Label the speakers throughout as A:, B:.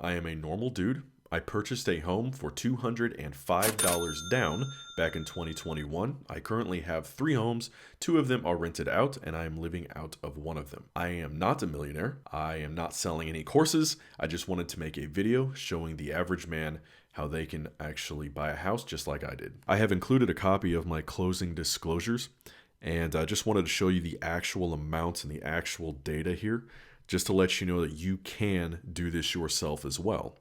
A: I am a normal dude. I purchased a home for $205 down back in 2021. I currently have three homes. Two of them are rented out, and I am living out of one of them. I am not a millionaire. I am not selling any courses. I just wanted to make a video showing the average man how they can actually buy a house just like I did. I have included a copy of my closing disclosures, and I just wanted to show you the actual amounts and the actual data here, just to let you know that you can do this yourself as well.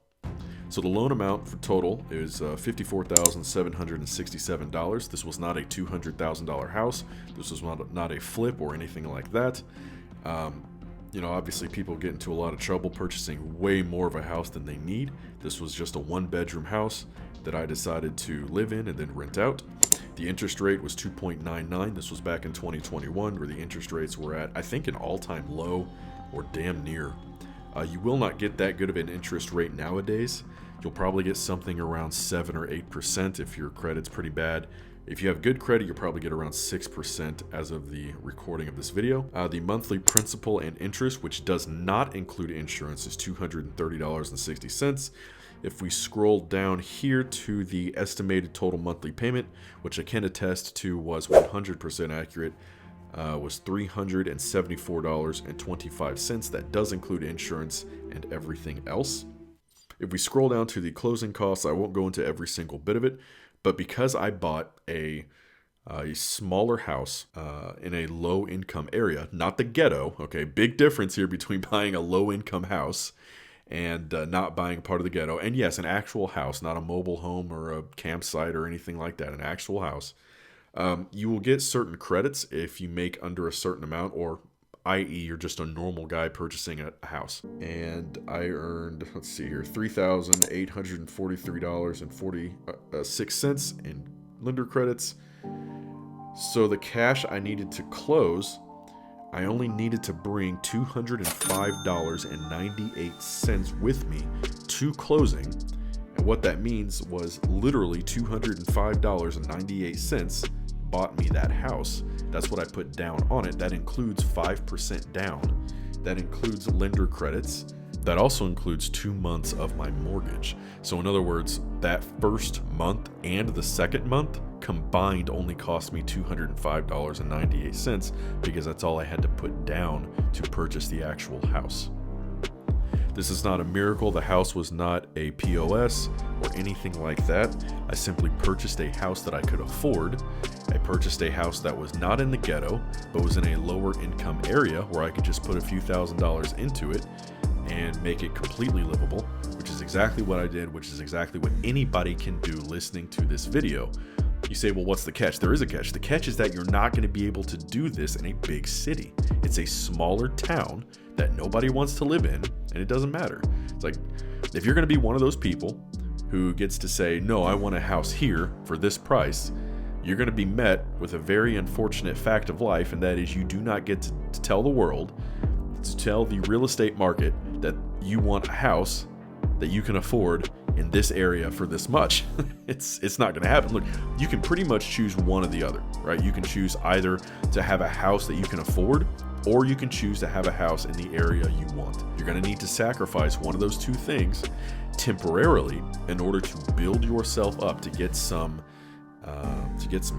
A: So the loan amount for total is $54,767. This was not a $200,000 house. This was not a flip or anything like that. Obviously people get into a lot of trouble purchasing way more of a house than they need. This was just a one-bedroom house that I decided to live in and then rent out. The interest rate was 2.99. This was back in 2021, where the interest rates were at, I think, an all-time low or damn near. You will not get that good of an interest rate nowadays. You'll probably get something around 7 or 8% if your credit's pretty bad. If you have good credit, you'll probably get around 6% as of the recording of this video. The monthly principal and interest, which does not include insurance, is $230.60. If we scroll down here to the estimated total monthly payment, which I can attest to was 100% accurate, was $374.25. That does include insurance and everything else. If we scroll down to the closing costs, I won't go into every single bit of it, but because I bought a smaller house in a low-income area, not the ghetto, okay, big difference here between buying a low-income house and not buying part of the ghetto, and yes, an actual house, not a mobile home or a campsite or anything like that, an actual house. You will get certain credits if you make under a certain amount, or i.e. you're just a normal guy purchasing a house. And I earned, let's see here, $3,843.46 in lender credits. So the cash I needed to close, I only needed to bring $205.98 with me to closing. And what that means was literally $205.98 bought me that house. That's what I put down on it. That includes 5% down. That includes lender credits. That also includes 2 months of my mortgage. So in other words, that first month and the second month combined only cost me $205.98 because that's all I had to put down to purchase the actual house. This is not a miracle. The house was not a POS or anything like that. I simply purchased a house that I could afford. I purchased a house that was not in the ghetto, but was in a lower income area where I could just put a few $1,000s into it and make it completely livable, which is exactly what I did, which is exactly what anybody can do listening to this video. You say, well, what's the catch? There is a catch. The catch is that you're not going to be able to do this in a big city. It's a smaller town that nobody wants to live in, and it doesn't matter. It's like, if you're going to be one of those people who gets to say, no, I want a house here for this price, you're going to be met with a very unfortunate fact of life, and that is you do not get to tell the world, to tell the real estate market that you want a house that you can afford in this area for this much. It's not going to happen. Look, you can pretty much choose one or the other, right? You can choose either to have a house that you can afford, or you can choose to have a house in the area you want. You're going to need to sacrifice one of those two things temporarily in order to build yourself up, to get some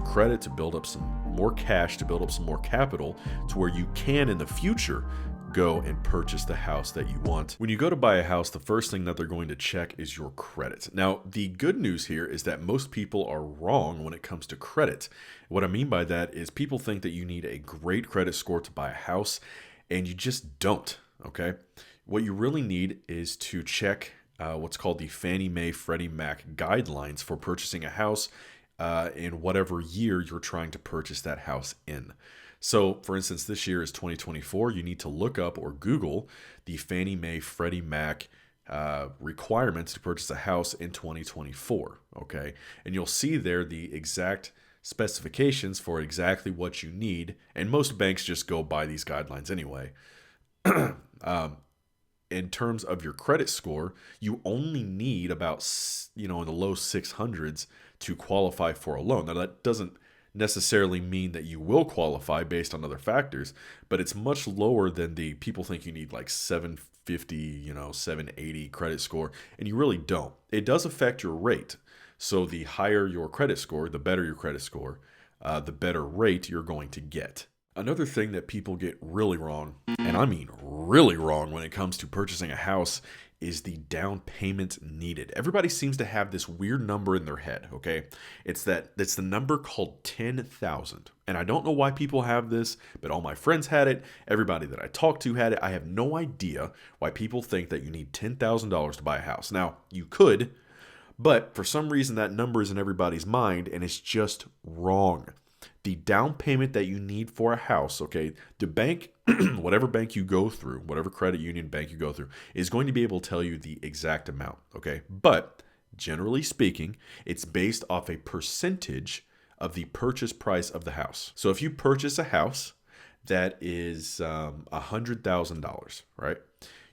A: credit, to build up some more cash, to build up some more capital, to where you can in the future go and purchase the house that you want. When you go to buy a house, the first thing that they're going to check is your credit. Now, the good news here is that most people are wrong when it comes to credit. What I mean by that is people think that you need a great credit score to buy a house, and you just don't, okay? What you really need is to check what's called the Fannie Mae Freddie Mac guidelines for purchasing a house in whatever year you're trying to purchase that house in. So, for instance, this year is 2024. You need to look up or Google the Fannie Mae Freddie Mac requirements to purchase a house in 2024, okay? And you'll see there the exact specifications for exactly what you need, and most banks just go by these guidelines anyway. In terms of your credit score, you only need about, in the low 600s to qualify for a loan. Now, that doesn't necessarily mean that you will qualify based on other factors, but it's much lower than the people think you need like 750 750, 780 credit score, and you really don't. It does affect your rate. So the higher your credit score, the better your credit score, the better rate you're going to get. Another thing that people get really wrong, and I mean really wrong when it comes to purchasing a house, is the down payment needed. Everybody seems to have this weird number in their head, okay? It's the number called 10,000. And I don't know why people have this, but all my friends had it. Everybody that I talked to had it. I have no idea why people think that you need $10,000 to buy a house. Now, you could, but for some reason that number is in everybody's mind and it's just wrong. The down payment that you need for a house, okay, the bank, whatever bank you go through, whatever credit union bank you go through, is going to be able to tell you the exact amount, okay? But generally speaking, it's based off a percentage of the purchase price of the house. So if you purchase a house that is $100,000, right?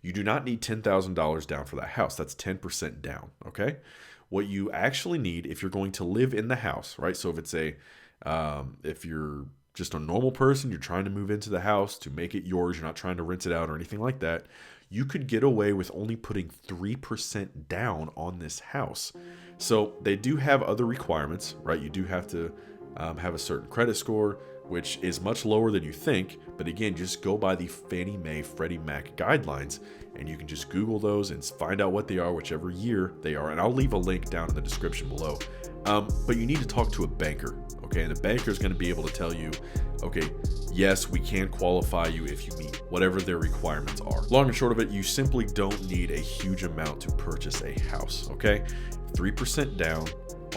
A: You do not need $10,000 down for that house. That's 10% down, okay? What you actually need if you're going to live in the house, right? So if you're just a normal person, you're trying to move into the house to make it yours, you're not trying to rent it out or anything like that, you could get away with only putting 3% down on this house. So they do have other requirements, right? You do have to have a certain credit score, which is much lower than you think. But again, just go by the Fannie Mae, Freddie Mac guidelines, and you can just Google those and find out what they are, whichever year they are. And I'll leave a link down in the description below. But you need to talk to a banker, okay? And the banker is going to be able to tell you, okay, yes, we can qualify you if you meet whatever their requirements are. Long and short of it, you simply don't need a huge amount to purchase a house, okay? 3% down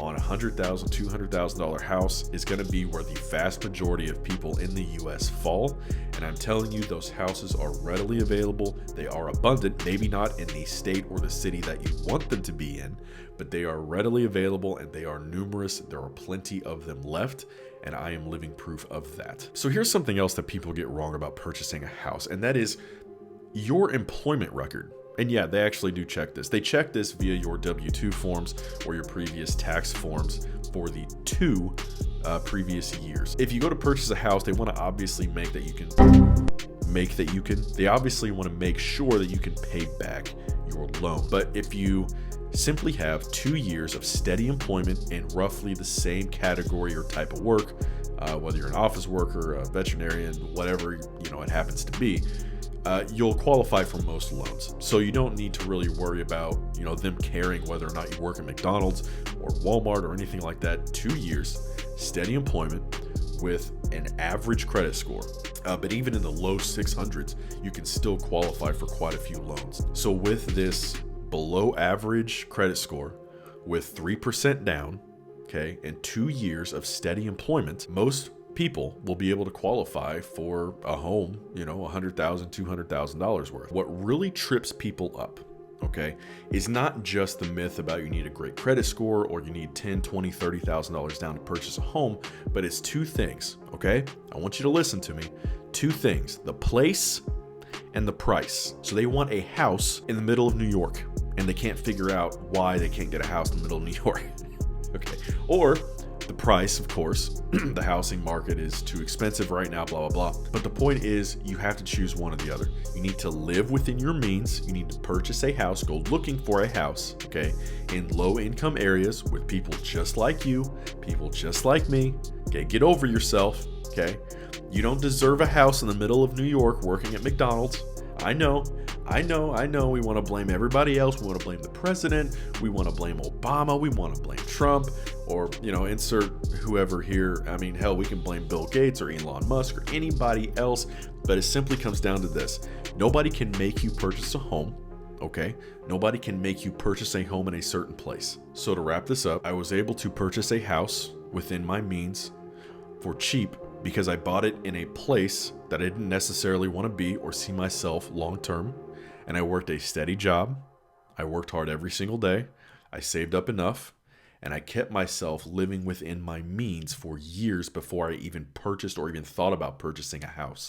A: on a $100,000, $200,000 house is going to be where the vast majority of people in the US fall. And I'm telling you, those houses are readily available. They are abundant, maybe not in the state or the city that you want them to be in, but they are readily available and they are numerous. There are plenty of them left, and I am living proof of that. So here's something else that people get wrong about purchasing a house, and that is your employment record. And yeah, they actually do check this. They check this via your W-2 forms or your previous tax forms for the 2 previous years. If you go to purchase a house, they want to obviously they obviously want to make sure that you can pay back your loan. But if you simply have 2 years of steady employment in roughly the same category or type of work, whether you're an office worker, a veterinarian, whatever it happens to be, you'll qualify for most loans. So you don't need to really worry about them caring whether or not you work at McDonald's or Walmart or anything like that. 2 years, steady employment with an average credit score. But even in the low 600s, you can still qualify for quite a few loans. So with this below average credit score, with 3% down, okay, and 2 years of steady employment, most people will be able to qualify for a home, $100,000, $200,000 worth. What really trips people up, okay, is not just the myth about you need a great credit score or you need $10,000, $20,000, $30,000 down to purchase a home, but it's 2 things, okay? I want you to listen to me. 2 things, the place and the price. So they want a house in the middle of New York, and they can't figure out why they can't get a house in the middle of New York, okay? Or the price, of course, the housing market is too expensive right now, blah, blah, blah. But the point is, you have to choose one or the other. You need to live within your means. You need to purchase a house, go looking for a house, okay, in low income areas with people just like you, people just like me, okay? Get over yourself, okay? You don't deserve a house in the middle of New York working at McDonald's. I know. We want to blame everybody else. We want to blame the president. We want to blame Obama. We want to blame Trump, or, insert whoever here. I mean, hell, we can blame Bill Gates or Elon Musk or anybody else, but it simply comes down to this. Nobody can make you purchase a home, okay? Nobody can make you purchase a home in a certain place. So to wrap this up, I was able to purchase a house within my means for cheap because I bought it in a place that I didn't necessarily want to be or see myself long term. And I worked a steady job. I worked hard every single day. I saved up enough, and I kept myself living within my means for years before I even purchased or even thought about purchasing a house.